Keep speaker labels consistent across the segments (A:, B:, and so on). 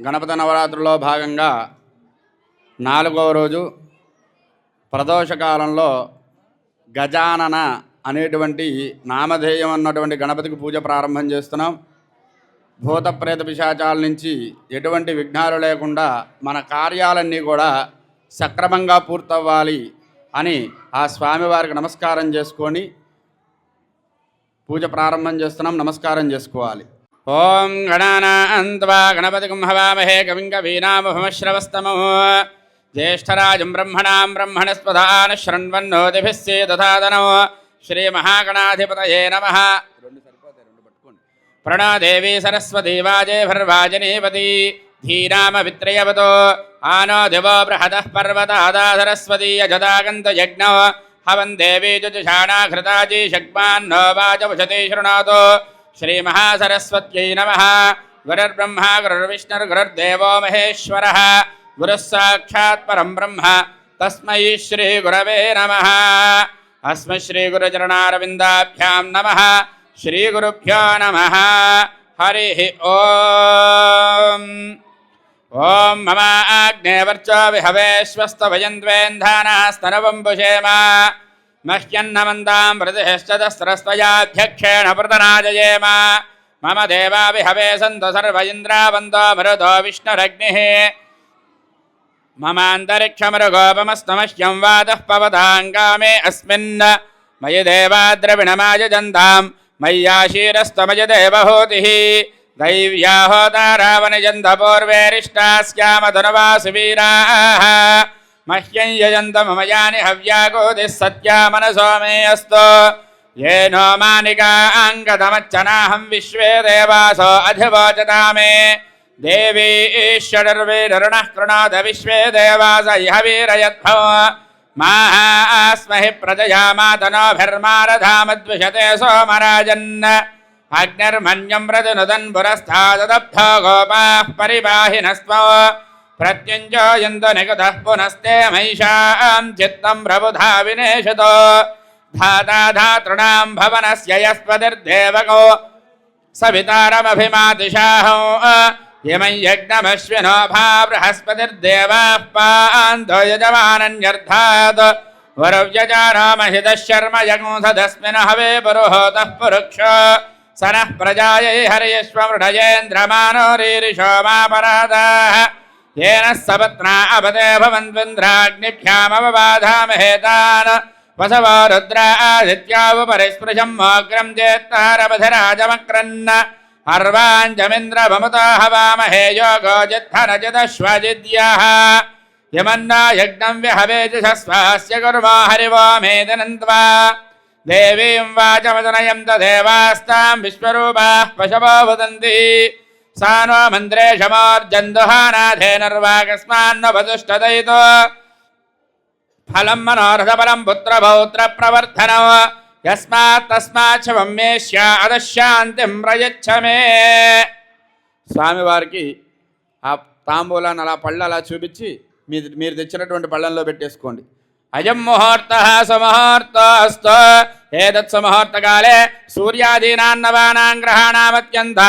A: గణపతి నవరాత్రుల్లో భాగంగా 4వ రోజు ప్రదోషకాలంలో గజానన అనేటువంటి నామధేయం అన్నటువంటి గణపతికి పూజ ప్రారంభం చేస్తున్నాం. భూత ప్రేత పిశాచాల నుంచి ఎటువంటి విఘ్నాలు లేకుండా మన కార్యాలన్నీ కూడా సక్రమంగా పూర్తవ్వాలి అని ఆ స్వామివారికి నమస్కారం చేసుకొని పూజ ప్రారంభం చేస్తున్నాం. నమస్కారం చేసుకోవాలి. ఓం గణానాన్త్వా గణపతిం హవామహే కవిం కవీనాముపమశ్రవస్తమో జ్యేష్ఠరాజం బ్రహ్మణాం బ్రహ్మణస్పదాన శృణ్వన్నోతిభిः సేదసాదనో శ్రీమహాగణాధిపతయే నమః. ప్రణోదేవీ సరస్వతీ వాజేభిర్వాజనేపతి ధీనామవిత్రయవతో ఆనో దివో బృహదః పర్వతాదా సరస్వతీయజదాగంతయజ్ఞో హవం దేవీ జుజుషాణాఘృతాజీ షగ్మాన్నో వాచవశతే శృణోతు. శ్రీమహాసరస్వత్యై నమః. గురుర్బ్రహ్మా గురుర్విష్ణుర్గురుర్దేవో మహేశ్వరः గురుः సాక్షాత్ పరం బ్రహ్మ తస్మై శ్రీగురవే నమః. అస్మై శ్రీగురుచరణారవిందాభ్యాం నమః. శ్రీగురుభ్యో నమః. హరి ఓం. ఓం మమ ఆగ్నేవర్చో విహవేశ్వస్తవయంద్వేంధానాస్తనవంబుషేమ మహ్యన్నమందాం ప్రతిష్టదస్రస్వయాధ్యక్షేణ ప్రతనాజయేమ. మమ దేవా విహవే సంతు సర్వ ఇంద్రావందో మరుదో విష్ణురగ్నిః. మమాంతరిక్షమరుగోపమస్తమహ్యం వాతః పవతాంగామే అస్మిన్ మయి దేవా ద్రవిణమాయజంతాం మయ్యాశీరస్తమయ దేవహూతిః. దైవ్యా హోతారావనిజంత పూర్వేరిష్టాస్యామధనువాసు వీరాः మహ్యం యజంత మమయాని హవ్యాగోదిः సత్యా మనసో మే అస్తు. येनो मानिकाङ्गतमच्चनाहं विश्वे देवासो अधिवोचतामे. देवी ईश्वरर्वीरुणः कृणोद विश्वे देवास इह वीरयद्भो मास्महि प्रजया मातनोभिर्मारधामद्विषते सोमराजन्. अग्निर्मन्यं प्रतिनुदन् पुरस्ताददब्धो गोपाः परिबाहिनस्त्वो प्रत्युञ्जयन्तु निकुतः पुनस्ते महिषां चित्तं प्रबुधा विनेशतो. धाता धातॄणां भवनस्य यस्पतिर्देवको सवितारमभिमातिशाहो यमं यज्ञमश्विनो भा बृहस्पतिर्देवाः पान्तो यजमानन्यर्थात्. वरव्यजानो महितः शर्म यगुंसदस्मिन् हवे पुरुहोतः पुरुक्ष सनः प्रजायै हर्यश्वमृढयेन्द्रमानो रीरिषो मापरादाः. येन सपत्ना अपते भवन्त्विन्द्राग्निभ्यामवबाधामहेतान् वसवो रुद्रा आदित्यावपरिस्पृशं मोग्रं जेत्तारमधिराजमक्रन्. अर्वाञ्जमिन्द्रभमुतो हवामहे योगो जिद्धनजिदश्वजिद्यः. यमन्ना यज्ञं विहवेजस्वास्य कुर्मो हरिवो मेदिनन्त्वा. देवीं वाचमदनयं तदेवास्तां विश्वरूपाः पशवो वदन्ति. सा नो मन्द्रे शमोर्जन्दुहानाथेनर्वाकस्मान्नवदुष्टदयितो फलं मनोरथफलं पुत्रपौत्रप्रवर्धनं. यस्मात् तस्मात् శవం మేష్య అదశాంతిం ప్రయచ్చ మే. స్వామివారికి ఆ తాంబూలాన్ని అలా పళ్ళు అలా చూపించి మీరు తెచ్చినటువంటి పళ్ళంలో పెట్టేసుకోండి. అయం ముహూర్తః సుముహూర్తోస్తు. ఏతత్ సుముహూర్తకాలే సూర్యాదీనాన్నవానాం గ్రహాణామత్యంత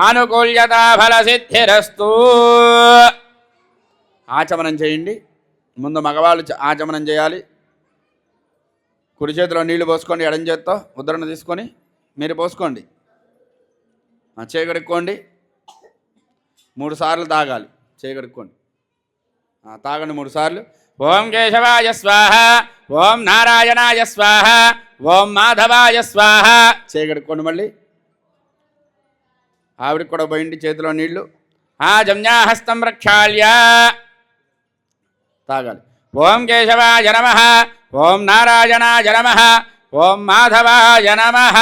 A: ఆనుకూల్యతా ఫలసిద్ధిరస్తు. ఆచమనం చేయండి. ముందు మగవాళ్ళు ఆచమనం చేయాలి. కుడి చేతిలో నీళ్లు పోసుకోండి. ఎడం చేత్తో ఉద్ధరణ తీసుకొని మీరు పోసుకోండి. చేయగడుక్కోండి. 3 సార్లు తాగాలి. చేయగడుక్కోండి. తాగండి 3 సార్లు. ఓం కేశవాయ స్వాహ. ఓం నారాయణాయ స్వాహ. ఓం మాధవాయ స్వాహ. చేయగడుక్కోండి. మళ్ళీ ఆవిడికి కూడా పోయింది చేతిలో నీళ్లు. జమ్యాహస్తం ప్రక్షాళ్య తాగాలి. ఓం కేశవాయ నమః. ఓం నారాయణాయ నమః. ఓం మాధవాయ నమః.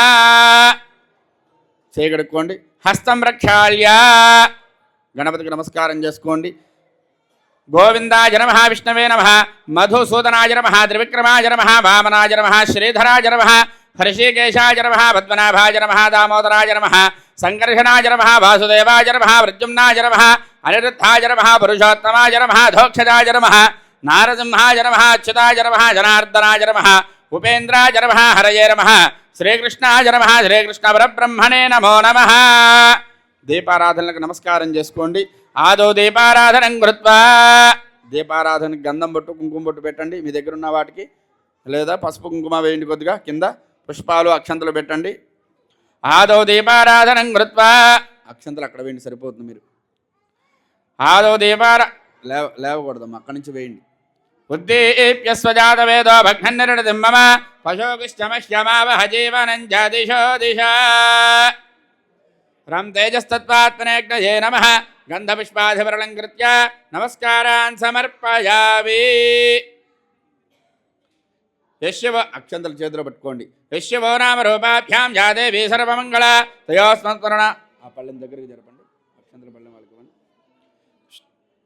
A: చేయగడుక్కోండి. హస్తం ప్రక్షాళ్య గణపతికి నమస్కారం చేసుకోండి. గోవిందాయ నమః. విష్ణవే నమః. మధుసూదనాయ నమః. త్రివిక్రమాయ నమః. వామనాయ నమః. శ్రీధరాయ నమః. హృషికేశాయ నమః. పద్మనాభాయ నమః. దామోదరాయ నమః. సంకర్షణాయ నమః. వాసుదేవాయ నమః. ప్రద్యుమ్నాయ నమః. అనిరుద్ధాయ నమః. పురుషోత్తమాయ నమః. ధోక్షజాయ నమః. నారసింహాయ నమః. అచ్యుతాయ నమః. జనార్దనాయ నమః. ఉపేంద్రాయ నమః. హరయే నమః. శ్రీకృష్ణాయ నమః. శ్రీకృష్ణ పరబ్రహ్మణే నమో నమః. దీపారాధనలకు నమస్కారం చేసుకోండి. ఆదో దీపారాధనం కృత్వా దీపారాధనకి గంధం బొట్టు కుంకుమ బొట్టు పెట్టండి మీ దగ్గర ఉన్న వాటికి, లేదా పసుపు కుంకుమ వేయండి, కొద్దిగా కింద పుష్పాలు అక్షంతలు పెట్టండి. ఆదో దీపారాధనం కృత్వా అక్షంతలు అక్కడ వేయండి సరిపోతుంది. మీరు ఆదో లేవకూడదమ్మా, అక్కడి నుంచి వేయండి. ఉద్దీప్యస్వజాత వేదో భగ్నన్నిర్దిమ్మమ పశోగుశ్చమశ్యమావహ జీవనం దిశో దిశ రం తేజస్తత్వాత్మనేజ్ఞయే నమః గంధపుష్పాధిపరలంకృత్య నమస్కారాన్ సమర్పయామి. యశ్యవ అక్షంతలు చేతిలో పట్టుకోండి. యశ్యవో నామ రూపాభ్యాం జాదేవి సర్వమంగళ తయోస్మరణ ఆ పళ్ళెం దగ్గరికి జరపండి. అక్షంతల పళ్ళెం వాళ్ళకి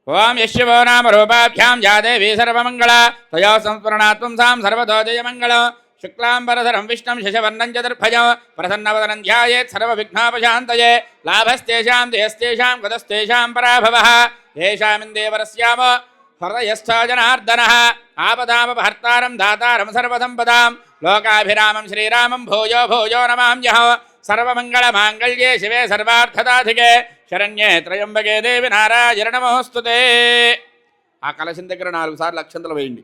A: ఓం యశ్యవో నామ రూపాభ్యాం జాదేవి సర్వమంగళ తయో సంస్మరణాత్వం సాం సర్వతో జయమంగళం. శుక్లాంబరధరం విష్ణుం శశవర్ణం చతుర్భుజం ప్రసన్నవదనం ధ్యాయేత్ సర్వవిఘ్నోపశాంతయే. లాభస్తేషాం జయస్తేషాం గతస్తేషాం పరాభవః ఏషామిందేవరస్యామో హృదయస్థో జనార్దనః ఆపదామపహర్తారం దాతారం సర్వసంపదాం లోకాభిరామం శ్రీరామం భూయో భూయో నమామ్యహం. సర్వమంగళమాంగళ్యే శివే సర్వార్థదాధికే శరణ్యే త్రయంబకే దేవి నారాయణ నమోస్తుతే. ఆ కలశం దగ్గర 4 సార్లు అక్షంతలు వేయండి.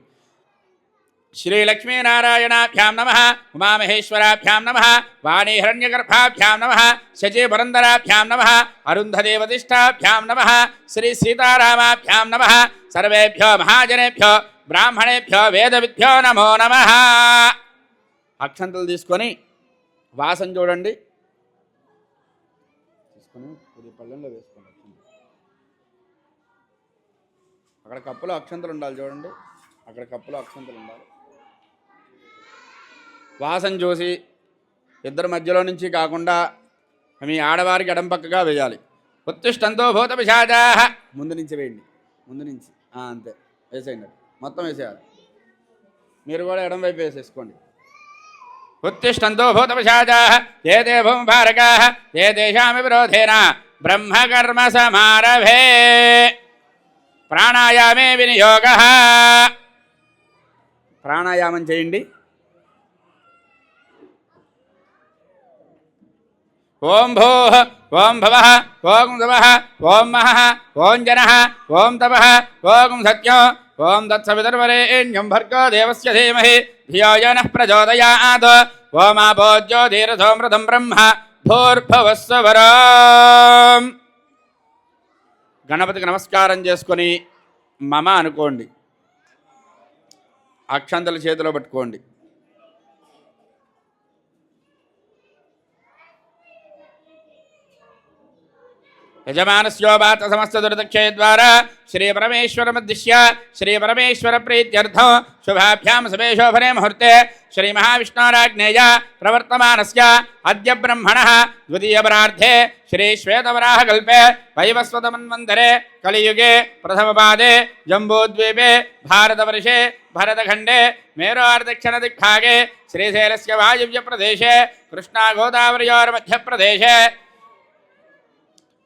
A: శ్రీలక్ష్మీనారాయణాభ్యాం నమః ఉమామహేశ్వరాభ్యాం నమః వాణీహిరణ్యగర్భాభ్యాం నమః శచీపురందరాభ్యాం నమః అరుంధదేవతిష్టాభ్యాం నమః శ్రీ సీతారామాభ్యాం నమః సర్వేభ్యో మహాజనేభ్యో బ్రాహ్మణేభ్యో వేదవిద్భ్యో నమో నమః. అక్షంతలు తీసుకొని వాసన చూడండి, తీసుకొని కొద్ది పళ్ళెంలో వేసుకోండి. అక్కడ కప్పులో అక్షంతలు ఉండాలి చూడండి, అక్కడ కప్పులో అక్షంతలు ఉండాలి. వాసన చూసి ఇద్దరి మధ్యలో నుంచి కాకుండా మీ ఆడవారికి ఎడం పక్కగా వేయాలి. ఉత్తిష్టంతో భూత పిశాచాః ముందు నుంచి వేయండి, ముందు నుంచి అంతే వేసేయండి, మొత్తం వేసేయాలి. మీరు కూడా ఎడం వైపు వేసేసుకోండి. ఉత్తిష్టంతో భూత పిశాచాః ఏతే భూమిభారకాః ఏతేషామి విరోధేన బ్రహ్మకర్మ సమారభే ప్రాణాయామే వినియోగః. ప్రాణాయామం చేయండి. ఓం భూః ఓం భవః ఓం భవః ఓం మహః ఓం జనః ఓం తపః ఓం సత్యం ఓం తత్సవితుర్వరేణ్యం భర్గో దేవస్య ధీమహి ధియో యో నః ప్రచోదయాత్. ఓమాపో జ్యోతిరథోమృతం బ్రహ్మ భూర్భువస్సువరం. గణపతికి నమస్కారం చేసుకొని మమ అనుకోండి. అక్షంతలు చేతిలో పట్టుకోండి. యజమానస్యోపాత సమస్త దుర్దక్షయ ద్వారా శ్రీ పరమేశ్వరముద్దిశ్య శ్రీ పరమేశ్వర ప్రీత్యర్థం శుభాభ్యాం శుభేశోభనే ముహూర్తే శ్రీ మహావిష్ణోరాజ్ఞేయ ప్రవర్తమానస్య అద్య బ్రహ్మణః ద్వితీయపరార్ధే శ్రీ శ్వేతవరాహకల్పే వైవస్వతమన్వంతరే కలియుగే ప్రథమపాదే జంబూద్వీపే భారతవర్షే భరతఖండే మేరోర్దక్షిణదిగ్భాగే శ్రీశైలస్య వాయువ్య ప్రదేశే కృష్ణాగోదావర్యోర్మధ్యప్రదేశే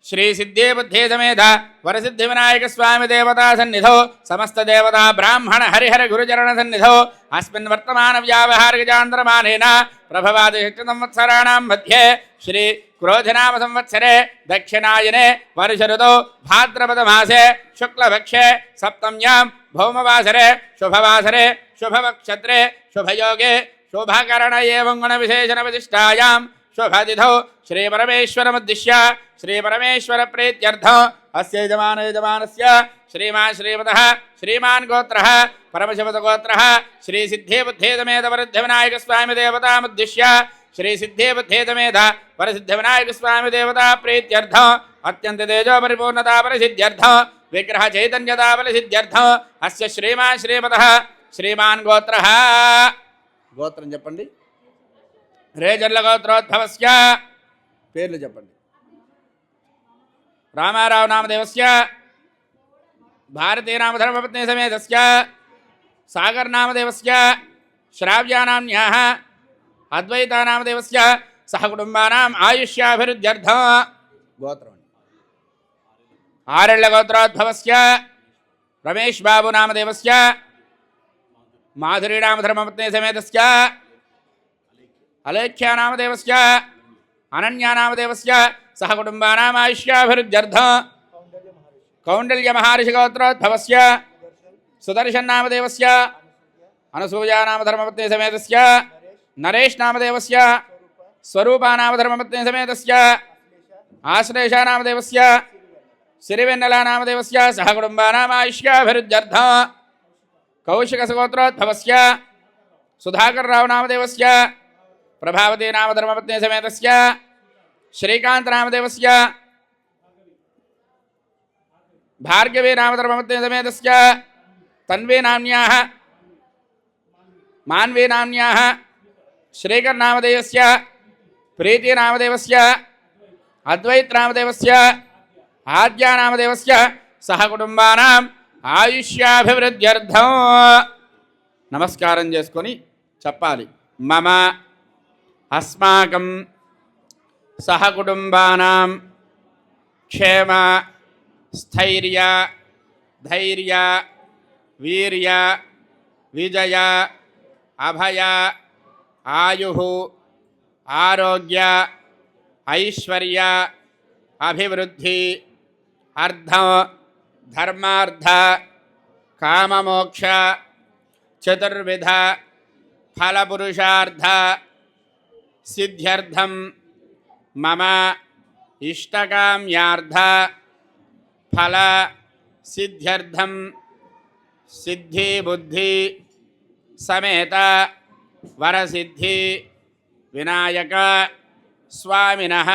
A: శ్రీ సిద్ధి బుద్ధి సమేత వరసిద్ధి వినాయక స్వామి దేవతా సన్నిధౌ సమస్త దేవతా బ్రాహ్మణ హరిహర గురుచరణ సన్నిధౌ అస్మిన్ వర్తమాన వ్యావహారిక చాంద్రమానేన ప్రభవాది సంవత్సరాణం మధ్యే శ్రీ క్రోధినామ సంవత్సరే దక్షిణాయనే వర్ష ఋతౌ భాద్రపద మాసే శుక్లపక్షే సప్తమ్యాం భౌమవాసరే శుభవాసరే శుభవక్షత్రే శుభయోగే శుభకరణ ఏవం గుణ విశేషణ విశిష్టాయాం శుభతిథౌ శ్రీ పరమేశ్వరముద్దిశ్య శ్రీ పరమేశ్వర ప్రీత్యర్థం అస్య యజమానస్య శ్రీమాన్ శ్రీమతః శ్రీమాన్ గోత్రః పరమశివత గోత్రః శ్రీ సిద్ధి బుద్ధి సమేత వరసిద్ధి వినాయక స్వామి దేవతాముద్దిశ్య శ్రీ సిద్ధి బుద్ధి సమేత వరసిద్ధి వినాయక స్వామి దేవతా ప్రీత్యర్థం అత్యంత తేజో పరిపూర్ణతా పరిసిద్ధ్యర్థం విగ్రహ చైతన్యతా పరిసిద్ధ్యర్థం అస్య శ్రీమాన్ శ్రీమతః శ్రీమాన్ గోత్రః. గోత్రం చెప్పండి. రేజర్ల గోత్రోద్భవస్య పేర్లు చెప్పండి. రామారావు నామదేవస్య భారతీ నామధర్మపత్ని సమేతస్య సాగర్ నామదేవస్య శ్రావ్యానామ్న్యాః అద్వైతా నామదేవస్య సహ కుటుంబానాం ఆయుష్యాభివృద్ధ్యర్థం. గోత్రం ఆరెళ్ల గోత్రోద్భవస్య రమేష్ బాబు నామదేవస్య మాధురీ నామధర్మపత్ని సమేతస్య అలేఖ్యా నామదేవస్య అనన్యా నామదేవస్య సహ కుటుంబానాం ఆయుష్యాభివృద్ధ్యర్థం. కౌండల్య మహర్షి గోత్రోద్భవస్య సుదర్శన్ నామదేవస్య అనసూయా నామ ధర్మపత్ని సమేతస్య నరేష్ నామదేవస్య స్వరూపా నామ ధర్మపత్ని సమేతస్య ఆశ్లేష నామదేవస్య సిరివెన్నెల నామదేవస్య సహ కుటుంబానామాయుష్యాభివృద్ధ్యర్థం కౌశిక గోత్రోద్భవస్య సుధాకర్రావు నామదేవస్య ప్రభావతి నామ ధర్మపత్ని సమేతస్య శ్రీకాంత్ నామదేవస్య భార్గవీ నామ ధర్మపత్ని సమేతస్య తన్వీ నామ్న్యాః మాన్వీ నామ్న్యాః శ్రీకర్ నామదేవస్య ప్రీతి నామదేవస్య అద్వైత్ నామదేవస్య ఆద్యా నామదేవస్య సహ కుటుంబానాం ఆయుష్యాభివృద్ధ్యర్థం నమస్కారం చేసుకొని చెప్పాలి. మమ అస్మాకం సహ కుటుంబానాం క్షేమ స్థైర్య ధైర్య వీర్య విజయ అభయ ఆయు ఆరోగ్య ఐశ్వర్య అభివృద్ధి అర్థం ధర్మార్థ కామమోక్ష చతుర్విధ ఫలపురుషార్థ సిద్ధ్యర్థం మమ ఇష్టకామ్యార్థ ఫల సిద్ధ్యర్థం సిద్ధి బుద్ధి సమేత వరసిద్ధి వినాయక స్వామినః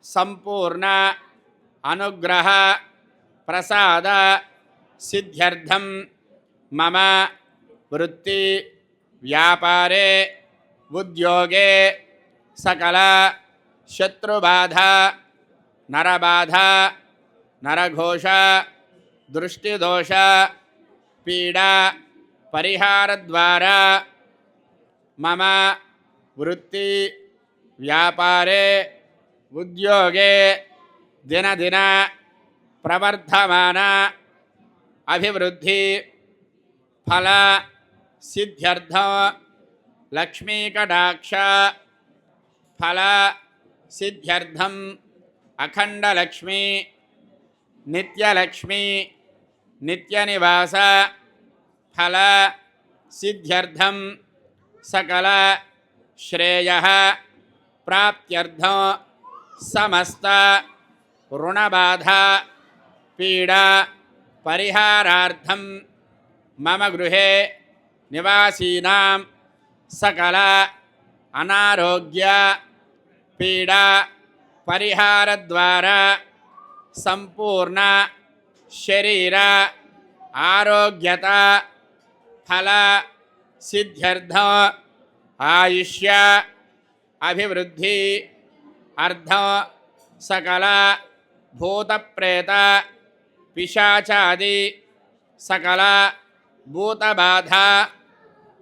A: సంపూర్ణ అనుగ్రహ ప్రసాద సిద్ధ్యర్థం మమ వృత్తి వ్యాపారే ఉద్యోగే సకల శత్రుబాధ నరబాధ నరఘోష దృష్టిదోష పీడా పరిహారద్వారా మమ వృత్తి వ్యాపారే ఉద్యోగే దినదిన ప్రవర్ధమాన అభివృద్ధి ఫల సిద్ధ్యర్థం లక్ష్మీకటాక్ష ఫల సిద్ధ్యర్థం అఖండలక్ష్మి నిత్యలక్ష్మి నిత్యనివాస ఫల సిద్ధ్యర్థం సకల శ్రేయః ప్రాప్త్యర్థం సమస్త రుణబాధ పీడా పరిహారార్థం మమ గృహే నివాసీనాం సకల అనారోగ్య పీడా పరిహారద్వారా సంపూర్ణ శరీర ఆరోగ్యత ఫల సిద్ధ్యర్థం ఆయుష్య అభివృద్ధి అర్థం సకల భూతప్రేత పిశాచాది సకల భూతబాధ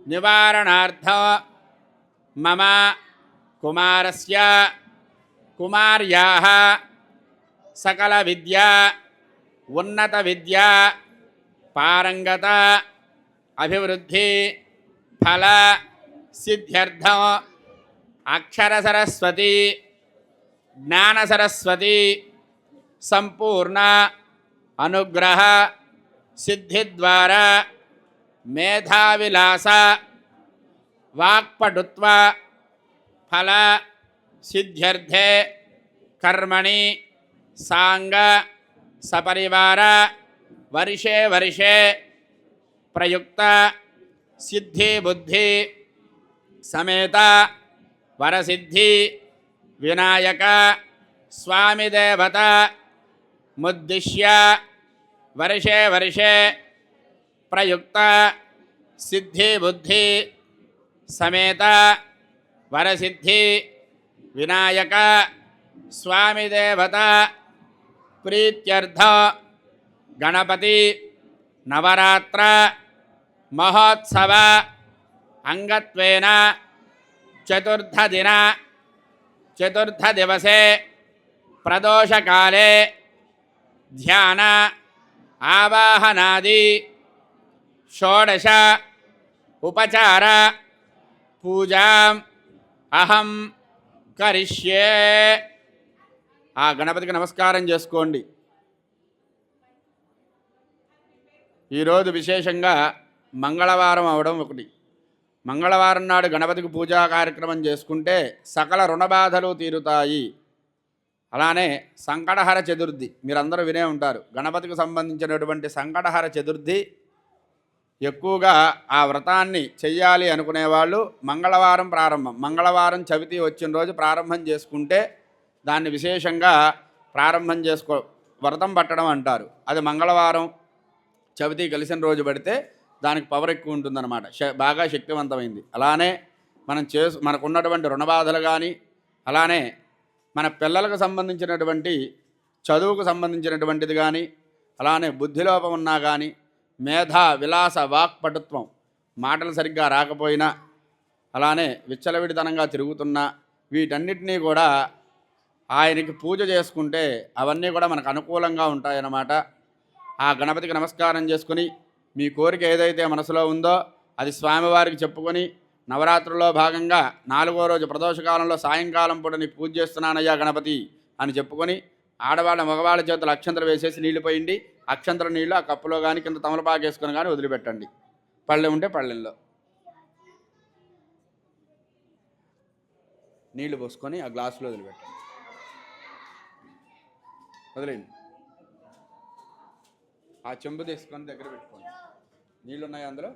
A: నివారణార్థం మమ కుమారస్య కుమార్యాః సకల విద్యా ఉన్నత విద్యా పారంగత అభివృద్ధి ఫల సిద్ధ్యర్థం అక్షర సరస్వతి జ్ఞాన సరస్వతి సంపూర్ణ అనుగ్రహ సిద్ధిద్వారా మేధావిలాస వాక్పటుత్వ ఫల సిద్ధ్యర్థే కర్మణి సాంగ సపరివార వర్షే వర్షే ప్రయుక్త సిద్ధి బుద్ధి సమేత వరసిద్ధి వినాయక స్వామి దేవత ముద్దిశ్య వర్షే వర్షే ప్రయుక్త సిద్ధి బుద్ధి సమేత వరసిద్ధి వినాయక స్వామి దేవత ప్రీత్యర్థ గణపతి నవరాత్ర మహోత్సవ అంగత్వేన చతుర్థ దివసే ప్రదోషకాలే ధ్యాన ఆవాహనాది షోడశ ఉపచార పూజాం అహం కరిష్యే. ఆ గణపతికి నమస్కారం చేసుకోండి. ఈరోజు విశేషంగా మంగళవారం అవడం ఒకటి. మంగళవారం నాడు గణపతికి పూజా కార్యక్రమం చేసుకుంటే సకల రుణబాధలు తీరుతాయి. అలానే సంకటహర చతుర్థి మీరందరూ వినే ఉంటారు. గణపతికి సంబంధించినటువంటి సంకటహర చతుర్థి ఎక్కువగా ఆ వ్రతాన్ని చెయ్యాలి అనుకునేవాళ్ళు మంగళవారం ప్రారంభం, మంగళవారం చవితి వచ్చిన రోజు ప్రారంభం చేసుకుంటే దాన్ని విశేషంగా ప్రారంభం వ్రతం పట్టడం అంటారు. అది మంగళవారం చవితి కలిసిన రోజు పడితే దానికి పవర్ ఎక్కువ ఉంటుందన్నమాట, బాగా శక్తివంతమైంది. అలానే మనకున్నటువంటి రుణబాధలు కానీ, అలానే మన పిల్లలకు సంబంధించినటువంటి చదువుకు సంబంధించినటువంటిది కానీ, అలానే బుద్ధిలోపం ఉన్నా కానీ, మేధా విలాస వాక్పటుత్వం, మాటలు సరిగ్గా రాకపోయినా, అలానే విచ్చలవిడితనంగా తిరుగుతున్నా, వీటన్నిటినీ కూడా ఆయనకి పూజ చేసుకుంటే అవన్నీ కూడా మనకు అనుకూలంగా ఉంటాయన్నమాట. ఆ గణపతికి నమస్కారం చేసుకుని మీ కోరిక ఏదైతే మనసులో ఉందో అది స్వామివారికి చెప్పుకొని, నవరాత్రుల్లో భాగంగా 4వ రోజు ప్రదోషకాలంలో సాయంకాలం పూట నీకు పూజ చేస్తున్నానయ్యా గణపతి అని చెప్పుకొని, ఆడవాళ్ళ మగవాళ్ళ చేతులు అక్షంతలు వేసేసి నీళ్లు పోయిండి, అక్షంతల నీళ్లు ఆ కప్పులో కానీ కింద తమలపాకు వేసుకొని కానీ వదిలిపెట్టండి. పళ్ళెం ఉంటే పళ్ళెంలో నీళ్లు పోసుకొని ఆ గ్లాసులో వదిలిపెట్టండి, వదిలేండి. ఆ చెంబు తీసుకొని దగ్గర పెట్టుకోండి. నీళ్ళు ఉన్నాయి అందులో.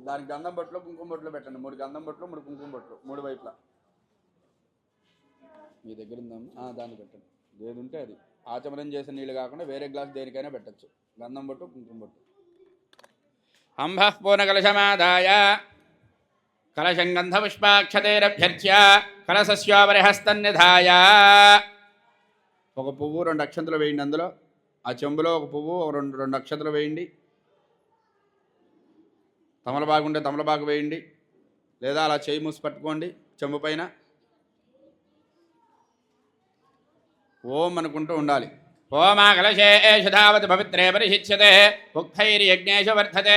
A: దానికి గంధం బొట్లు కుంకుమ బొట్లు పెట్టండి. 3 గంధం బొట్లు 3 కుంకుమ బొట్లు 3 వైపులా. మీ దగ్గర ఉందాము దాన్ని పెట్టండి. ఏది ఉంటే అది. ఆచమనం చేసిన నీళ్ళు కాకుండా వేరే గ్లాస్ దేనికైనా పెట్టచ్చు. గంధం బొట్టు కుంకుమ బొట్టు. అంబః పూర్ణకలశమాదాయ కలశం గంధపుష్పాక్షతేరభ్యర్చ్య కలశస్యోపరిహస్తన్నిధాయ. ఒక పువ్వు 2 అక్షంతలు వేయండి అందులో. ఆ చెంబులో ఒక పువ్వు 2 అక్షంతలు వేయండి. తమలపాకు ఉంటే తమలపాకు వేయండి, లేదా అలా చేయి మూసి పట్టుకోండి చెంబు పైన. ఓం అనుకుంటూ ఉండాలి. ఓమా కలశేషు ధావతి పవిత్రే పరిశిచ్యతే ఉక్తైర్యజ్ఞేషు వర్ధతే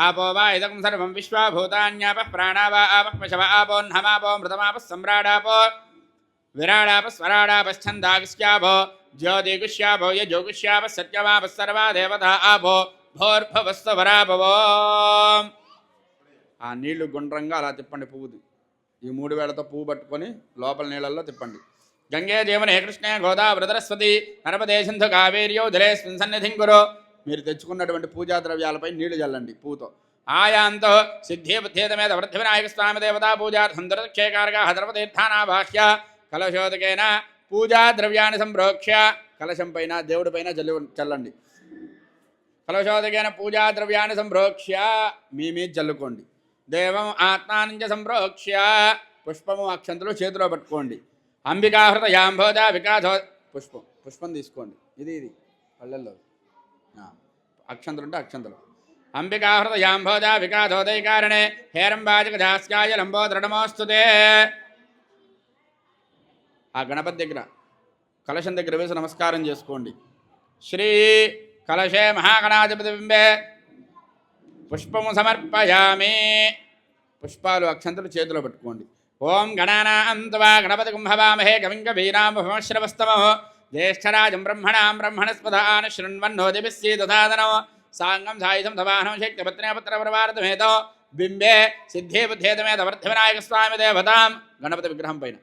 A: ఆపో వా ఇదకం సర్వం విశ్వభూతాన్యాపః ప్రాణావా ఆపః పశవ ఆపోన్నమాపో మృతమాపः సమ్రాడాపో విరాడాపः స్వరాడాపశ్చందాగుష్యాపో జ్యోతిగుష్యాపో యజోగుష్యాపः సత్యమాపः సర్వా దేవతా ఆపో భోర్భవస్వరాపవో. ఆ నీళ్లు గుండ్రంగా అలా తిప్పండి పువ్వుది. ఈ 3 వేళతో పువ్వు పట్టుకొని లోపల నీళ్ళల్లో తిప్పండి. గంగే జీవనే కృష్ణే గోదావరి సరస్వతి నర్మదే సింధు కావేర్యో జలేస్మిన్ సన్నిధిం కురు. మీరు తెచ్చుకున్నటువంటి పూజా ద్రవ్యాలపై నీళ్లు చల్లండి పువ్వుతో. ఆయాంతో సిద్ధి బుద్ధేతమేద వృద్ధి వినాయక స్వామి దేవతా పూజార్థం దురక్షేకారగా సర్వతీర్థానాభాష్య కలశోదకేన పూజా ద్రవ్యాన్ని సంప్రోక్ష్య. కలశం పైన దేవుడి పైన చల్లండి. కలశోదకేన పూజా ద్రవ్యాన్ని సంప్రోక్ష్య మీ మీద చల్లుకోండి. దేవం ఆత్మానంచ సంప్రోక్ష్య పుష్పము అక్షంతలు చేతిలో పట్టుకోండి. అంబికాహృతయాంభోజ వికాధో పుష్పం తీసుకోండి. ఇది పళ్ళల్లో అక్షంతలు ఉంటే అక్షంతలు. అంబికాహృతయాంభోజ వికాధోదయకారణే హేరంబాజకదాస్కాయ లంబోదృఢమోస్తుతే. ఆ గణపతి దగ్గర కలశం దగ్గర వేసి నమస్కారం చేసుకోండి. శ్రీ కలశే మహాగణాధిపతి బింబే పుష్పము సమర్పయామి. పుష్పాలు అక్షంతలు చేతిలో పెట్టుకోండి. ఓం గణానాం త్వా గణపతిం హవామహే కవిం కవీనాముపమశ్రవస్తమః జ్యేష్ఠరాజం బ్రహ్మణాం బ్రహ్మణస్పదాన శృణ్వన్నోదిభిः సీదసాదనో సాంగం సాయుధం తవాహనం శక్తిపత్నేపత్రపరవారతమేతో బింబే సిద్ధి బుద్ధేతమేత వర్ధ వినాయక స్వామి దేవతాం. గణపతి విగ్రహం పైన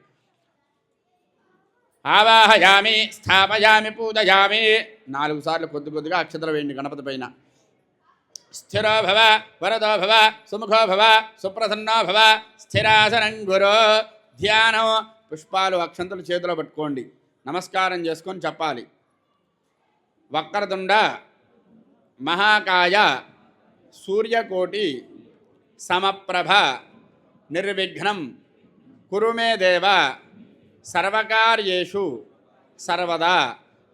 A: ఆవాహయామి స్థాపయామి పూజయామి. 4 సార్లు కొద్దిగా అక్షతలు వేయండి గణపతి పైన. స్థిరో భవ వరదో భవ సుముఖో భవ సుప్రసన్నో భవ స్థిరాసనం గురు. ధ్యానం. పుష్పాలు అక్షంతలు చేతిలో పట్టుకోండి. నమస్కారం చేసుకొని చెప్పాలి. వక్రతుండ మహాకాయ సూర్యకోటి సమప్రభ నిర్విఘ్నం కురు మే దేవ సర్వకార్యేషు సర్వదా.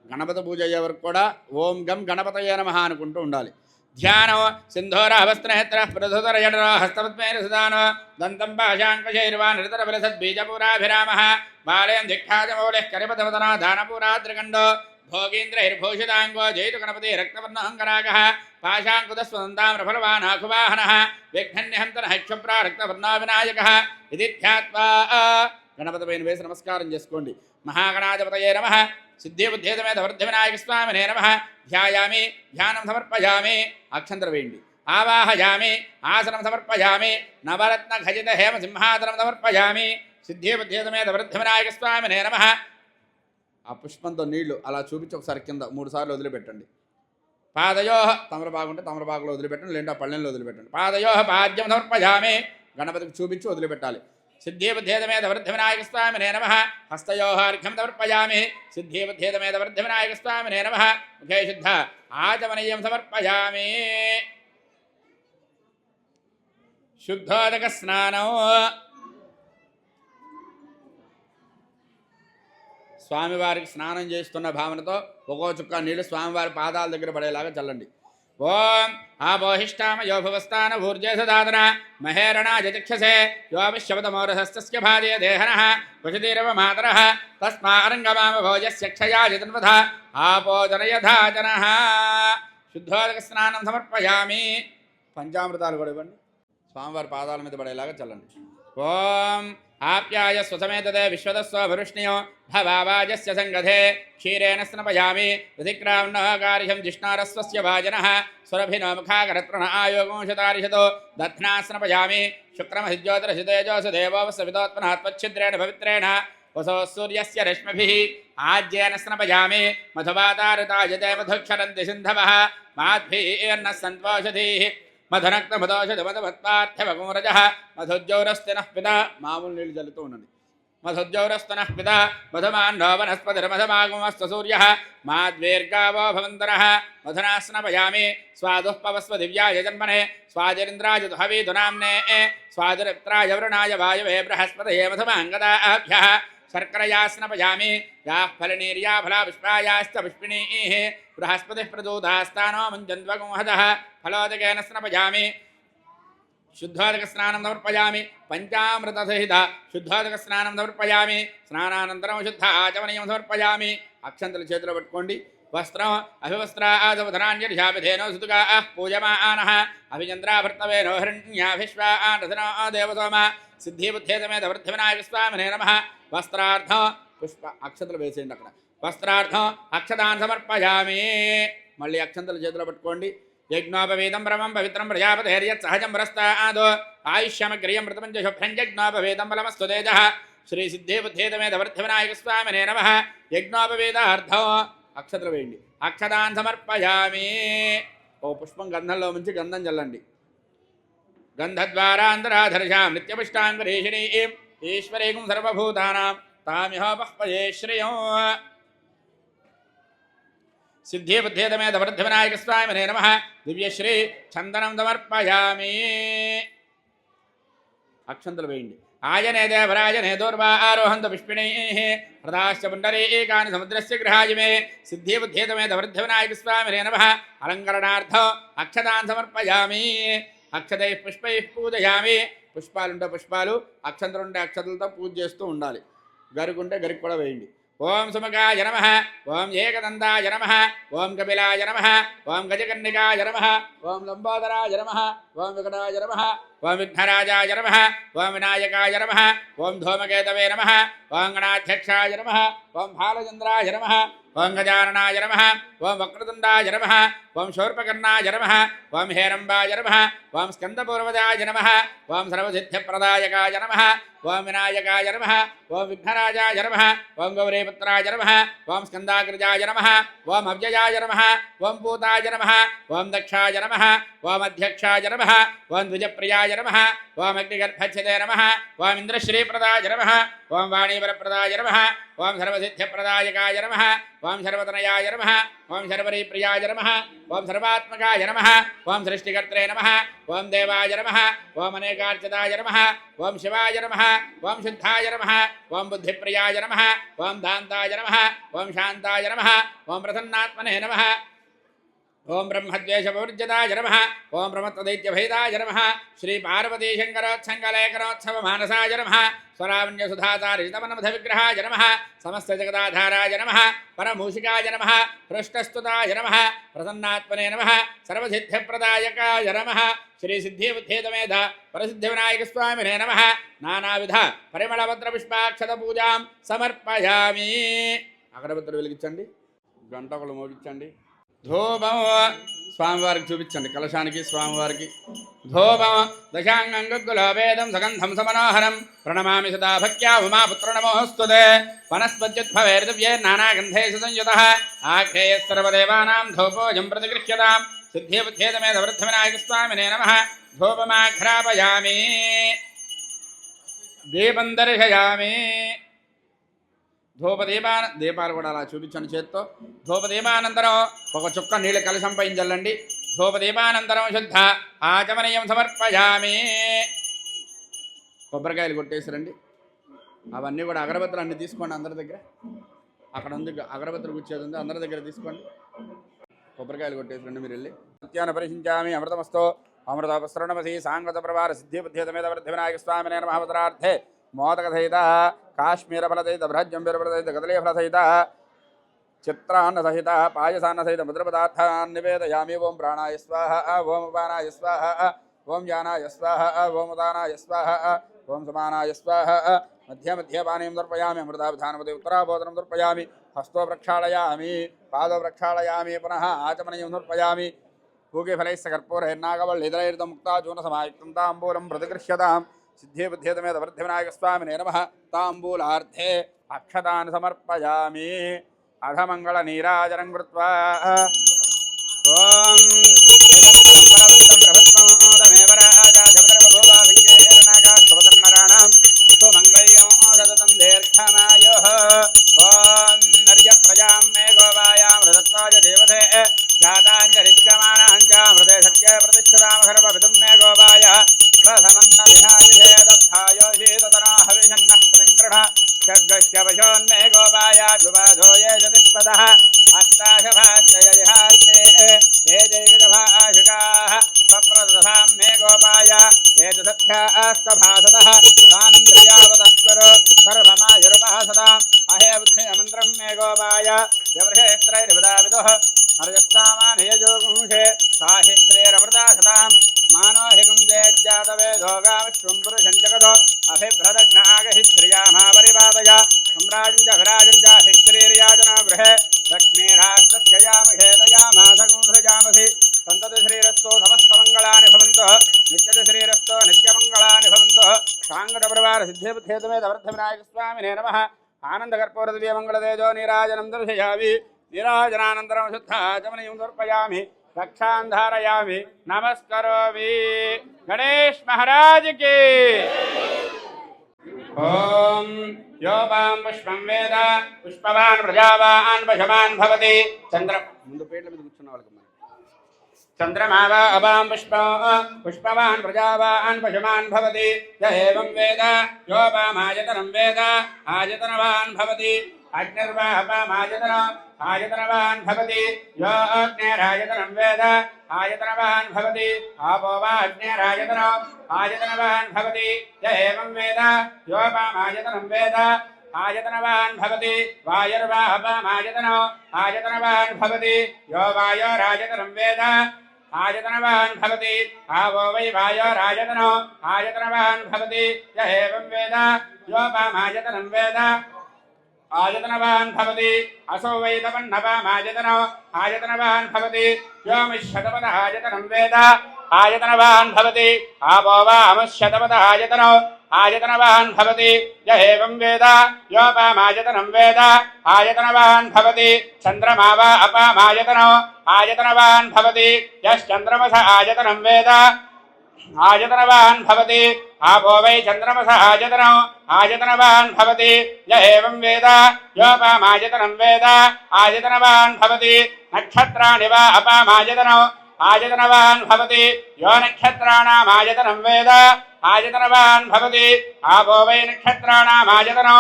A: గణపతి పూజ అయ్యే వరకు కూడా ఓం గం గణపతయే నమః అనుకుంటూ ఉండాలి. ధ్యానం. సింధూరాభస్త్రనేత్ర ప్రధుతరయడో హస్తపద్మేన సుదానో దంతం పాశాంకశైర్వా నిరతరబలసద్బీజపురాభిరామః బాలేన్ దిక్ఖాజమౌళిః కరిపదవదనా దానపురాద్రికండో భోగీంద్రైర్భూషితాంగో జైతు గణపతి రక్తవర్ణహంకరాగः పాశాంకుదస్వదంతామ్రఫలవానాఖువాహనः విఘ్నన్యహంతనः క్షుప్రా రక్తవర్ణో వినాయకः ఇది ధ్యాత్వా గణపతి పైన వేసి నమస్కారం చేసుకోండి. మహాగణాధిపతయే నమః. సిద్ధిబుద్ధిదమేధ వృద్ధివినాయక స్వామినే నమః. ధ్యాయామి, ధ్యానం సమర్పయామి. అక్షంతర వేయండి. ఆవాహయామి, ఆసనం సమర్పయామి. నవరత్న ఖచిత హేమ సింహాసనం సమర్పయామి. సిద్ధిబుద్ధిదమేధ వృద్ధివినాయక స్వామినే నమః. ఆ పుష్పంతో నీళ్లు అలా చూపించి ఒకసారి కింద 3 సార్లు వదిలిపెట్టండి. పాదయో తమలపాకు ఉంటే తమలపాకులో వదిలిపెట్టండి, లేదా పళ్ళెంలో వదిలిపెట్టండి. పాదయో పాద్యం సమర్పయామి. గణపతికి చూపించి వదిలిపెట్టాలి. సిద్ధిబుద్ధిదమేధ వృద్ధివినాయక స్వామినే నమః. హస్తయో అర్ఘ్యం సమర్పయామి. సిద్ధిబుద్ధిదమేధ వృద్ధివినాయక స్వామినే నమః. ముఖే శుద్ధ ఆచమనీయం సమర్పయామి. శుద్ధోదక స్నానం. స్వామివారికి స్నానం చేస్తున్న భావనతో ఒక్కో చుక్క నీళ్లు స్వామివారి పాదాల దగ్గర పడేలాగా చల్లండి. ఓం ఆపోహిష్టామ యోభవస్థాన ఊర్జేసదాదన మహేరణా జతిక్షసే యోవిశ్వతమోరహస్తస్య భార్య దేహనః పశుతీరవ మాతరః తస్మారంగమామ భోజస్య క్షయా జతన్వధ ఆపోజనయధాజనః. శుద్ధోదక స్నానం సమర్పయామి. పంచామృతాలు కూడా ఇవ్వండి. స్వామివారి పాదాల మీద పడేలాగా చల్లండి. ఓం ఆప్యాయ స్వసమేతదే విశ్వదస్వ భరుష్ణ్యో భవావాజస్య సంగధే క్షీరేణ స్నపయామి. ఋతిక్రామ్నకార్యం జిష్ణారస్వస్య వాజనః సురభినో ముఖాకరత్రణ ఆయోగంశతారిషతో దధ్నా స్నపయామి. శుక్రమహిజ్యోతిరసితేజోసు దేవోపసవితోత్పనాత్మచ్ఛిద్రేణ పవిత్రేణ వసో సూర్యస్య రశ్మిభిః ఆజ్యేన స్నపయామి. మధువాతారుతాయతే మధుక్షరంతి సింధవః మాద్భిర్న సంతోషధీః మధునక్త మధోషధ మధుమత్పార్థ్యవకుమరజ మధుజ్జౌరస్తినః పిత. మామూలు నీళ్ళు జల్లుతూ ఉండండి. మధుజ్జౌరస్తినః పిత మధుమాన్నో వనస్పతిర్మధుమాగుమస్తు సూర్యః మాద్వేర్గావో భవంతరః మధునా స్నపయామి. స్వాదుఃపవస్వ దివ్యాయ జన్మనే స్వాదిరింద్రాయ దుహవీధునామ్నే స్వాదురిత్రాయ వరుణాయ వాయవే బృహస్పతయే మధుమాంగదాభ్యః శర్కరయా స్నపయామి. యాః ఫలనీర్యా ఫలా పుష్పాయాశ్చ పుష్పిణీః బృహస్పతిః ప్రచోదాస్తానో ముంజన్వగుంహదః ఫలోదకేన స్నపయామి. శుద్ధోదక స్నానం సమర్పయామి. పంచామృత సహిత శుద్ధోదక స్నానం సమర్పయామి. స్నానానంతరం శుద్ధ ఆచమనీయం సమర్పయామి. అక్షంతలు చేతిలో పట్టుకోండి. వస్త్రం అభివస్త్రాధనాన్యర్షాభిధేనో సుతుగా పూజమానః అభిచంద్రాభర్తవేనో హిరణ్యాభిశ్వానో దేవసోమ. సిద్ధిబుద్ధిదమేధ వృద్ధివినాయక స్వామినే నమః. వస్త్రార్థం పుష్ప అక్షతలు వేసేయండి. అక్కడ వస్త్రార్థం అక్షతాన్ సమర్పయామి. మళ్ళీ అక్షంతలు చేతిలో పట్టుకోండి. యజ్ఞోపవేదం బ్రహ్మం పవిత్రం ప్రజాపతిర్యత్ సహజం పురస్తాదో ఆయుష్యమగ్రియం మృతమంచ శుభ్రం యజ్ఞోపవేదం బలమస్తు తేజః. శ్రీ సిద్ధిబుద్ధిదమేధ వృద్ధివినాయక స్వామినే నమః. యజ్ఞోపవేదార్థం అక్షతలు వేయండి. అక్షతాన్ సమర్పయామి. ఓ పుష్పం గంధంలో ముంచి గంధం చల్లండి. గంధద్వారాంతరాధర్షాం నిత్యపుష్టాంగరీషిణీం ఈశ్వరీం సర్వభూతానాం తామిహోపహ్వయే శ్రియం. సిద్ధిబుద్ధిదమేధ వృద్ధివినాయక స్వామినే నమః. దివ్యశ్రీ చందనం సమర్పయామి. అక్షంతలు వేయండి. ఆయనే దేవరాజనే దూర్వా ఆరోహంతు పుష్పిణీః హృదాశ్చ పుండరీకాని సముద్రస్య గృహాయిమే. సిద్ధిబుద్ధిదమేధ వృద్ధివినాయక స్వామినే నమః. అలంకరణార్థం అక్షతాన్ సమర్పయామి. అక్షతైః పుష్పైః పూజయామి. పుష్పాలుంటే పుష్పాలు, అక్షంతలుంటే అక్షతలతో పూజ చేస్తూ ఉండాలి. గరుకుంటే గరికి కూడా వేయండి. ఓం సుముఖాయ నమః. ఓం ఏకదంతాయ నమః. ఓం కపిలాయ నమః. ఓం గజకర్ణికాయ నమః. ఓం లంబోదరాయ నమః. ఓం వికటాయ నమః. ఓం విఘ్నరాజాయ నమః. ఓం వినాయకాయ నమః. ఓం ధూమకేతవే నమః. ఓం గణాధ్యక్షాయ నమః. ఓం బాలచంద్రాయ నమః. ఓం గజాననాయ నమః. ఓం వక్రతుండాయ నమః. ఓం శూర్పకర్ణాయ నమః. ఓం హేరంబాయ నమః. ఓం స్కందపూర్వజాయ నమః. ఓం సర్వసిద్ధిప్రదాయకాయ నమః. ఓం వినాయకాయ నమః. ఓం విఘ్నరాజాయ నమః. ఓం గౌరీపుత్రాయ నమః. ఓం స్కందాగ్రజాయ నమః. ఓం అవ్యయాయ నమః. ఓం పూతాయ నమః. ఓం దక్షాయ నమః. ఓం అధ్యక్షాయ నమః. ఓం ద్విజప్రియాయ నమః. ఓం అగ్నిగర్భచ్ఛతే నమః. ఓం ఇంద్రశ్రీప్రదాయ నమః. ఓం వాణీవరప్రదాయ నమః. ఓం సర్వసిద్ధిప్రదాయకాయ నమః. ఓం సర్వతనయాయ నమః. ఓం శర్వరీప్రియాయ నమః. ఓం సర్వాత్మకాయ నమః. ఓం సృష్టికర్త్రే నమః. ఓం దేవాయ నమః. ఓం అనేకార్చితాయ నమః. ఓం శివాయ నమః. ఓం శుద్ధాయ నమః. ఓం బుద్ధిప్రియాయ నమః. ఓం దాంతాయ నమః. ఓం శాంతాయ నమః. ఓం ప్రసన్నాత్మనే నమః. ఓం బ్రహ్మద్వేషపవర్జితాయ నమః. ఓం బ్రహ్మత్వదైత్యభేదాయ నమః. శ్రీ పార్వతీ శంకరోత్సంగలేఖనోత్సవ మానసాయ నమః. స్వరావణ్యసుధాతారితమనమధ విగ్రహాయ నమః. సమస్త జగదాధారాయ నమః. పరమూషికాయ నమః. పృష్టస్తుతాయ నమః. ప్రసన్నాత్మనే నమః. సర్వసిద్ధిప్రదాయకాయ నమః. శ్రీ సిద్ధిబుద్ధేతమేధ పరసిద్ధి వినాయక స్వామినే నమః. నానావిధ పరిమళపత్ర పుష్పాక్షత పూజాం సమర్పయామి. అగరబత్తులు వెలిగించండి, గంటకులు మోగించండి. ధూపం స్వామివారికి చూపించండి, కలశానికి స్వామివారికి. ధూపం దశాంగంగులాభేదం సగంధం సమనోహరం ప్రణమామి సదా భక్త్యా ఉమాపుత్ర నమోస్తుతే. వనస్పత్యుద్భవేర్దివ్యే నానాగంధే సుసంయుతః ఆఖ్యేయ సర్వదేవానాం ధూపోజం ప్రతిగృహ్యతాం. సిద్ధిబుద్ధేతమేధ వృద్ధ వినాయక స్వామినే నమః. ధూపమాఘ్రాపయామి, దీపం దర్శయామి. దీపాలు కూడా అలా చూపించండి చేత్తో. ధూపదీపానంతరం ఒక చుక్క నీళ్ళు కలశంపై చల్లండి. ధూపదీపానంతరం శుద్ధ ఆచమనీయం సమర్పయామి. కొబ్బరికాయలు కొట్టేసిరండి. అవన్నీ కూడా అగరబత్తులు అన్నీ తీసుకోండి అందరి దగ్గర. అక్కడ ఉంది అగరబత్తులు కూర్చేది ఉంది, అందరి దగ్గర తీసుకోండి. కొబ్బరికాయలు కొట్టేసిరండి మీరు వెళ్ళి. సత్యాన్ని పరిశించామి అమృతమస్తో అమృతపస్రణమసి సాంగత ప్రవార సిద్ధిబుద్ధేతమేధ వృద్ధి వినాయక స్వామినే నమః. అవతారార్థే మోదకసహిత కాశ్మీరఫలసహిత బృహజ్జంబీరఫలసహిత కదలీఫలసహిత చిత్రాన్న సహిత పాయసాన్న సహిత ముద్రపదార్థాన్ని నివేదయామి. ఓం ప్రాణాయ స్వాహ, ఓం అపానాయ స్వాహ, ఓం యానాయ స్వాహ, ఓం ఉదానాయ స్వాహ, ఓం సమానాయ స్వాహ. మధ్య మధ్య పానీయం దర్పయామి. అమృతాభిధానపతి ఉత్తరాబోధనం దర్పయామి. హస్తో ప్రక్షాళయామి, పాదో ప్రక్షాళయామి. పునః ఆచమనీయం దర్పయామి. పూగిఫలైస్స కర్పూరైర్నాగవల్లిదరైర్దం ముక్తాచూర్ణ సమాయుక్తం తాంబూలం ప్రతిగృహ్యతాం. సిద్ధిబుద్ధేతమేధ వృద్ధి వినాయక స్వామినే నమః. తాంబూలార్థే అక్షతాన్ సమర్పయామి. అధమంగళ నీరాజనం కృత్వా ఓం మంగళ్యం సతతం దీర్ఘమాయుః. ఓం నర్య ప్రజాం మే గోపాయామృతత్వాయ దేవతే జాతాంజరిష్యమాణాంచ మృదే సత్యే ప్రతిష్ఠితామహర్వవిదుం మే గోపాయ ప్రథమన్న విహాయోషీతనా హవిషన్నః ప్రతిగృహ షడ్గస్య పశోన్మే గోపాయ ద్విపాదో ఏ చతుష్పదః అష్టాశభాశ్రయవిహాగ్నే ते जैगजभाषिकाः सप्रदधां मे गोपाय ते च सख्यास्तभासतः तानिन्द्रियावतः कुरु सर्वमायुरुपः सदाम् अहे बुद्धिमन्त्रं मे गोपाय यवृहेस्त्रैर्विदाविदुः हर्यस्तामानयजोगुंषे साहिश्रेरवृता सदाम् मानो हि गुंजेज्जातवेदोगाविश्वं पुरुषं जगतो अभिभ्रदग्नागहि श्रियामापरिपादय सम्राजं च विराजं च हिश्रीर्याजना गृहे लक्ष्मीराष्ट्रस्ययामहेदयामासगुंसृजामसि सन्तति श्रीरस्तो समस्तमङ्गलानि भवन्तु नित्यति श्रीरस्तो नित्यमङ्गलानि भवन्तु साङ्गतप्रवार सिद्धिबुद्धेतमेध वृद्धविनायक स्वामिने नमः आनन्दकर्पूरदिव्यमङ्गलतेजो नीराजनं दर्शयामि नीराजनानन्तरं शुद्धाचमनीं समर्पयामि रक्षां धारयामि नमस्करोमि गणेश महाराज की ओम योपां पुष्पं वेद पुष्पवान् प्रजावान् पशवान् भवति चंद्र ముందు పేట్ల మీద కూర్చున్న వాళ్ళకి चंद्रमा वा अपां पुष्पवान् प्रजावान् पशवान् भवति य एवं वेद योपामायतनं वेद आयतनवान् भवति अग्निर्वा आयतनवान् भवति यो अग्निरायतनं वेद आयतनवान् भवति आपो वा अग्निरायतनो आयतनवान् भवति य एवं वेद योपामायतनं वेद आयतनवान् भवति वायुर्वा अपामायतनो आयतनवान् भवति यो वायोरायतनं वेद आयतनवान् भवति आवो वै वायोरायतनो आयतनवान् भवति य एवं वेद योपामायतनं वेद आयतनवान् भवति असो वै तपन्नवामायतनो आयतनवान् भवति यो मिश्शतपद आयतनं वेद आयतनवान् भवति आपो वा अमुष्यतपद आयतनो आयतनवान् भवति य एवं वेद योपामायतनं वेद आयतनवान् भवति चन्द्रमा वा अपामायतनो आयतनवान् भवति यश्चन्द्रमस आयतनं वेद आयतनवान् भवति आपो वै चन्द्रमस आयतनो आयतनवान् भवति य एवं वेद योपामायतनं वेद आयतनवान् भवति नक्षत्राणि वा अपामायतनो आयतनवान् भवति यो नक्षत्राणामायतनं वेद आयतनवान् भवति आपो वै नक्षत्राणामायतनो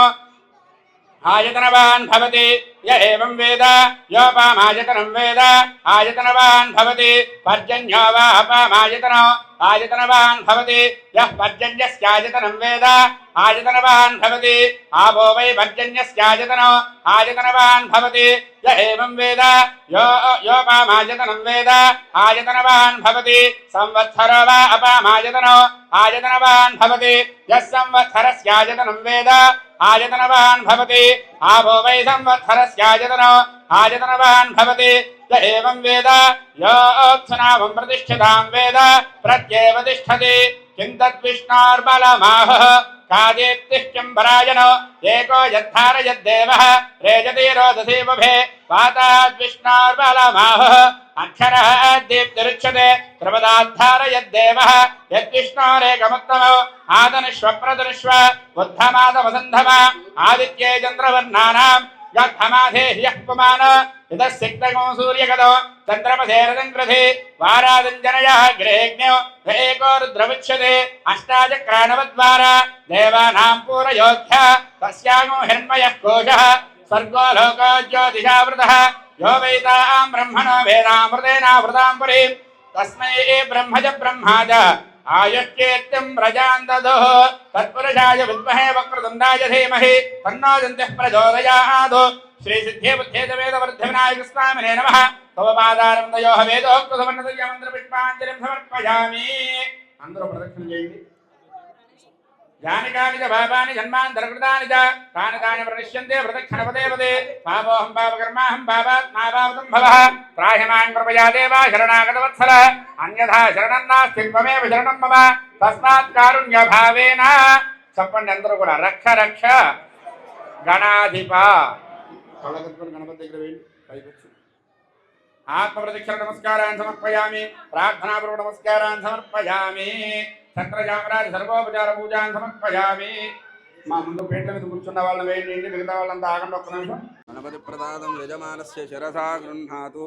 A: आयतनवान् भवति य एवं वेद योपामायतनं वेद आयतनवान् भवति पर्जन्यो वा अपामायतनो आयतनवान् भवति यः पर्जन्यस्यायतनं वेद आयतनवान् भवति आपो वै पर्जन्यस्यायतनो आयतनवान् भवति य एवं वेद योपामायतनं वेद आयतनवान् भवति संवत्सरो वा अपामायतनो आयतनवान् भवति यः संवत्सरस्यायतनं वेद आयतनवान् भवति आपो वै संवत्सरस्यायतनो आयतनवान् भवति य एवं वेद योऽत्सनामं प्रतिष्ठितां वेद प्रत्येव तिष्ठति किं तद्विष्णोर्बलमाहुः कादीप्तिः किं परायणो एको यद्धारयद्देवः रेजति रोदसी बुभे पाताद्विष्णोर्बलमाहुः अक्षरः दीप्तिरुच्यते त्रिपदाद्धारयद्देवः यद्विष्णोरेकमुत्तमो आदनुष्वप्रदनुष्व बुद्धमादवसन्धम आदित्ये चन्द्रवर्णानां यद्धमाधेह्यः पुमान यतः सिक्तगो सूर्यगतो चन्द्रमधेरदङ्कृधि वारादञ्जनयः गृहेज्ञो एको रुद्रमुच्यते अष्टाचक्राणवद्वार देवानां पूरयोध्या तस्यागो हिरण्मयः कोशः स्वर्गो लोको ज्योतिषावृतः यो वैतां ब्रह्मणो वेदामृतेनावृतां पुरीं तस्मै ब्रह्मज ब्रह्माज आयुष्येत्यं प्रजां ददुः तत्पुरुषाय विद्महे वक्रतुण्डाय धीमहि तन्नो दन्तिः प्रचोदयात् श्रीसिद्धिबुद्धेतवेदवर्धिविनायकस्वामिने नमः तव पादारविन्दयोः वेदोक्तसुवर्णतुल्यमन्त्रपुष्पाञ्जलिं समर्पयामि అందరూ ప్రదక్షిణ చేయండి यानि कानि च पापानि जन्मान्तरकृतानि च तानि तानि प्रणश्यन्ते प्रदक्षिणपदे पदे पापोऽहं पापकर्माहं पापात्मा पापतं भवः त्राहि मां कृपया देव शरणागतवत्सल अन्यथा शरणं नास्ति त्वमेव शरणं मम तस्मात् कारुण्यभावेन చెప్పండి అందరూ కూడా రక్ష రక్ష గణాధిప కళ్ళకట్టుకొని గణపతి దగ్గర వెళ్ళి పైకొచ్చు ఆత్మప్రదక్షిణ నమస్కారాన్ని సమర్పయామి ప్రార్థనాపూర్వక నమస్కారాన్ని సమర్పయామి చక్రజామరాజ సర్వోపచార పూజాన్ని సమర్పయామి మా ముందు పీఠ మీద కూర్చున్న వాళ్ళని వేయండి మిగతా వాళ్ళంతా ఆగండి ఒక్క నిమిషం
B: గణపతి ప్రదాదం యజమానస్య శిరసా గృహ్ణాతు